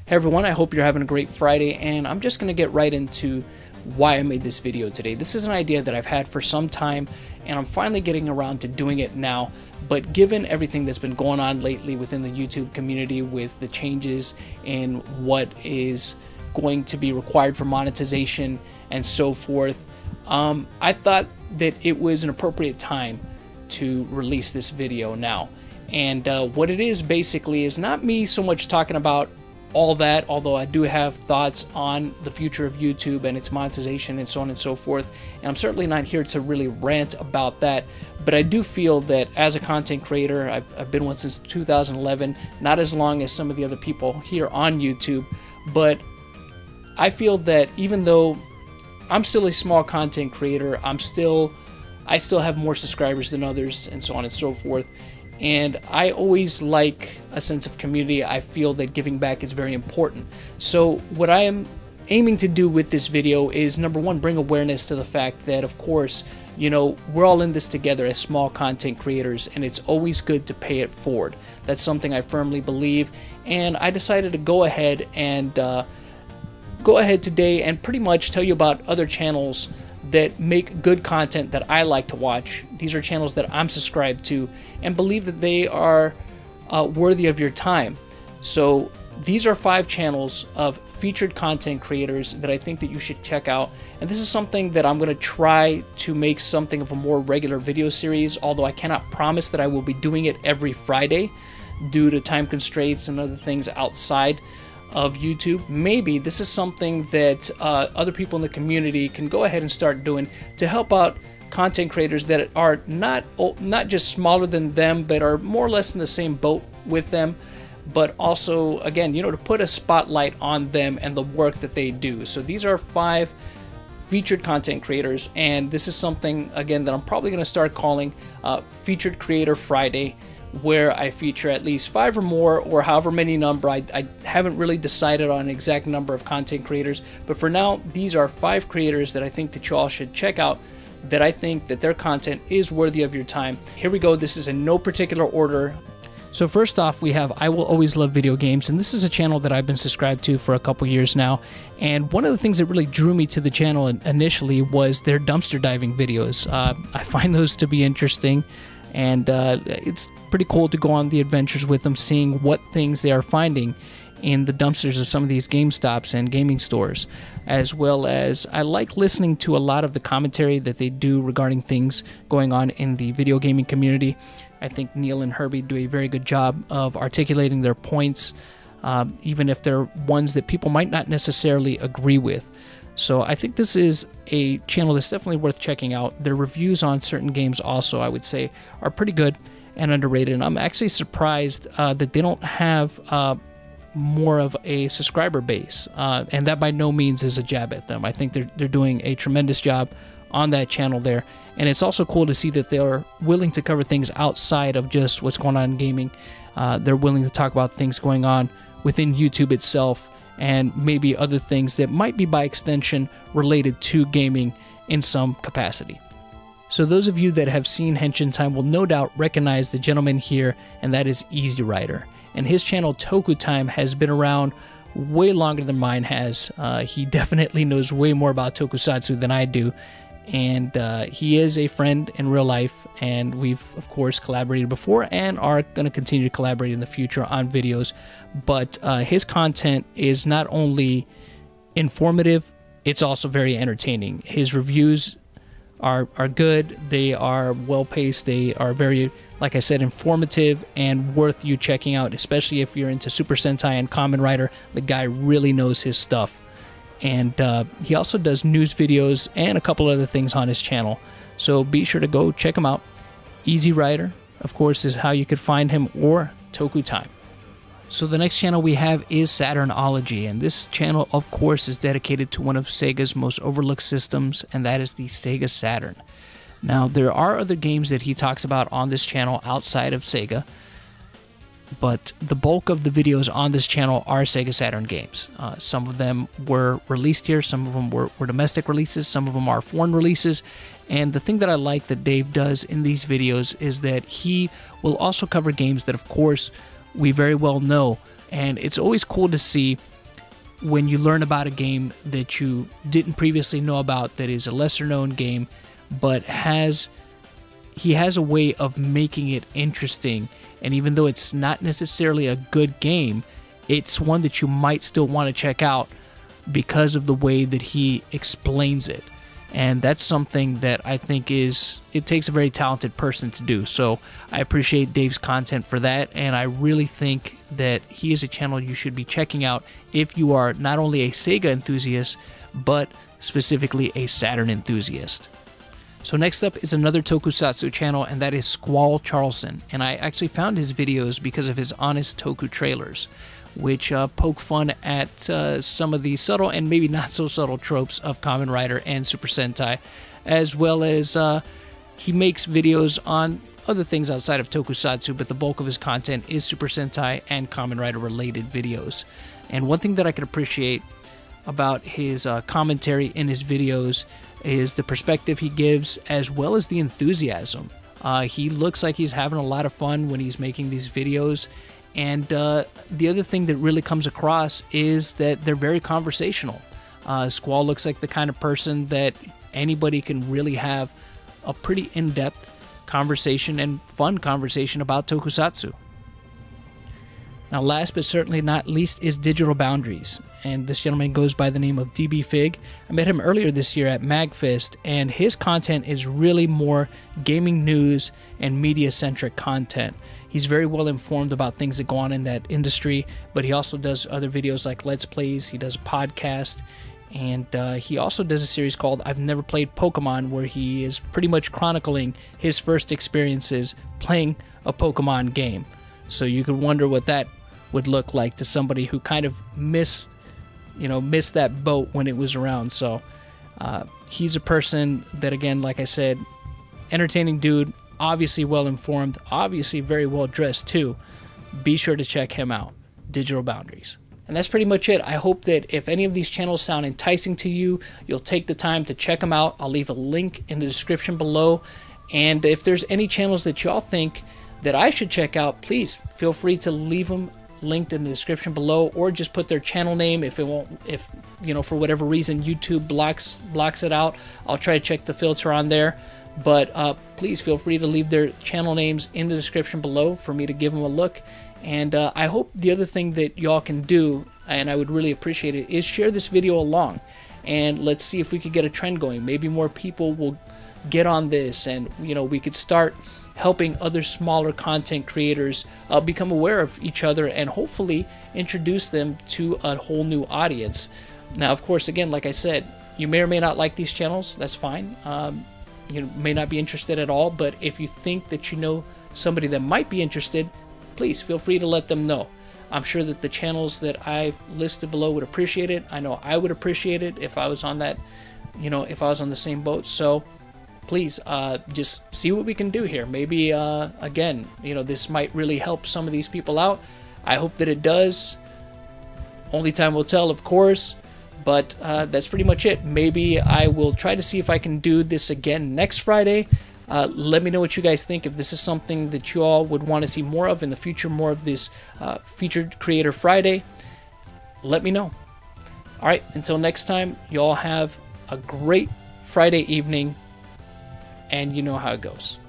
Hey everyone, I hope you're having a great Friday, and I'm just going to get right into why I made this video today. This is an idea that I've had for some time, and I'm finally getting around to doing it now. But given everything that's been going on lately within the YouTube community with the changes in what is going to be required for monetization and so forth, I thought that it was an appropriate time to release this video now. And what it is basically is not me so much talking about all that, although I do have thoughts on the future of YouTube and its monetization and so on and so forth, and I'm certainly not here to really rant about that. But I do feel that as a content creator, I've been one since 2011, not as long as some of the other people here on YouTube, but I feel that even though I'm still a small content creator, I still have more subscribers than others and so on and so forth. And I always like a sense of community. I feel that giving back is very important. So what I am aiming to do with this video is, number one, bring awareness to the fact that, of course, you know, we're all in this together as small content creators, and it's always good to pay it forward. That's something I firmly believe, and I decided to go ahead today and pretty much tell you about other channels that make good content that I like to watch. These are channels that I'm subscribed to and believe that they are worthy of your time. So these are 5 channels of featured content creators that I think that you should check out. And this is something that I'm going to try to make something of a more regular video series, although I cannot promise that I will be doing it every Friday due to time constraints and other things outside of YouTube. Maybe this is something that other people in the community can go ahead and start doing to help out content creators that are not just smaller than them, but are more or less in the same boat with them, but also, again, you know, to put a spotlight on them and the work that they do. So these are 5 featured content creators, and this is something, again, that I'm probably going to start calling Featured Creator Friday, where I feature at least 5 or more, or however many number. I haven't really decided on an exact number of content creators, but for now, these are 5 creators that I think that you all should check out, that I think that their content is worthy of your time. Here we go. This is in no particular order. So first off, we have I Will Always Love Video Games, and this is a channel that I've been subscribed to for a couple years now. And one of the things that really drew me to the channel initially was their dumpster diving videos. I find those to be interesting, and it's pretty cool to go on the adventures with them, seeing what things they are finding in the dumpsters of some of these GameStops and gaming stores, as well as I like listening to a lot of the commentary that they do regarding things going on in the video gaming community. I think Neil and Herbie do a very good job of articulating their points, even if they're ones that people might not necessarily agree with. So I think this is a channel that's definitely worth checking out. Their reviews on certain games also, I would say, are pretty good and underrated. And I'm actually surprised that they don't have more of a subscriber base. And that by no means is a jab at them. I think they're doing a tremendous job on that channel there. And it's also cool to see that they're willing to cover things outside of just what's going on in gaming. They're willing to talk about things going on within YouTube itself, and maybe other things that might be by extension related to gaming in some capacity. So those of you that have seen Henshin Time will no doubt recognize the gentleman here, and that is Easy Rider. And his channel Toku Time has been around way longer than mine has. He definitely knows way more about tokusatsu than I do, and he is a friend in real life, and we've of course collaborated before and are going to continue to collaborate in the future on videos. But his content is not only informative, it's also very entertaining. His reviews are good, they are well paced, they are very, like I said, informative and worth you checking out, especially if you're into Super Sentai and Kamen Rider. The guy really knows his stuff. And he also does news videos and a couple other things on his channel, so be sure to go check him out. Easy Rider, of course, is how you could find him, or Toku Time. So the next channel we have is Saturnology, and this channel, of course, is dedicated to one of Sega's most overlooked systems, and that is the Sega Saturn. Now, there are other games that he talks about on this channel outside of Sega, but the bulk of the videos on this channel are Sega Saturn games. Some of them were released here, some of them were domestic releases, some of them are foreign releases. And the thing that I like that Dave does in these videos is that he will also cover games that, of course, we very well know. And it's always cool to see when you learn about a game that you didn't previously know about, that is a lesser known game, but he has a way of making it interesting. And even though it's not necessarily a good game, it's one that you might still want to check out because of the way that he explains it. And that's something that I think it takes a very talented person to do. So I appreciate Dave's content for that, and I really think that he is a channel you should be checking out if you are not only a Sega enthusiast, but specifically a Saturn enthusiast. So next up is another tokusatsu channel, and that is Squall Charleston. And I actually found his videos because of his Honest Toku trailers, which poke fun at some of the subtle and maybe not so subtle tropes of Kamen Rider and Super Sentai, as well as he makes videos on other things outside of tokusatsu, but the bulk of his content is Super Sentai and Kamen Rider related videos. And one thing that I can appreciate about his commentary in his videos is the perspective he gives, as well as the enthusiasm. He looks like he's having a lot of fun when he's making these videos. And the other thing that really comes across is that they're very conversational. Squall looks like the kind of person that anybody can really have a pretty in-depth conversation and fun conversation about tokusatsu. Now, last but certainly not least is Digital Boundaries, and this gentleman goes by the name of DB Fig. I met him earlier this year at MagFest, and his content is really more gaming news and media-centric content. He's very well informed about things that go on in that industry, but he also does other videos like Let's Plays. He does a podcast, and he also does a series called I've Never Played Pokemon, where he is pretty much chronicling his first experiences playing a Pokemon game. So you could wonder what that would look like to somebody who kind of missed that boat when it was around. So he's a person that, again, like I said, entertaining dude, obviously well informed, obviously very well dressed too. Be sure to check him out. Digital Boundaries. And that's pretty much it. I hope that if any of these channels sound enticing to you, you'll take the time to check them out. I'll leave a link in the description below. And if there's any channels that y'all think that I should check out, please feel free to leave them linked in the description below, or just put their channel name. If for whatever reason YouTube blocks it out, I'll try to check the filter on there. But please feel free to leave their channel names in the description below for me to give them a look. And I hope the other thing that y'all can do, and I would really appreciate it, is share this video along, and let's see if we could get a trend going. Maybe more people will get on this, and we could start helping other smaller content creators become aware of each other, and hopefully introduce them to a whole new audience. Now, of course, again, like I said, you may or may not like these channels. That's fine. You may not be interested at all, but if you think that you know somebody that might be interested, please feel free to let them know. I'm sure that the channels that I've listed below would appreciate it. I know I would appreciate it if I was on that, if I was on the same boat. So please just see what we can do here. Maybe again, this might really help some of these people out. I hope that it does. Only time will tell, of course. But that's pretty much it. Maybe I will try to see if I can do this again next Friday. Let me know what you guys think. If this is something that you all would want to see more of in the future, more of this Featured Creator Friday, let me know. All right, until next time, you all have a great Friday evening, and you know how it goes.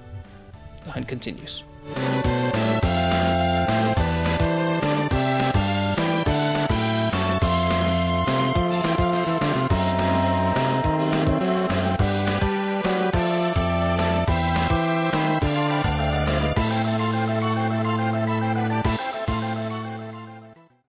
The hunt continues.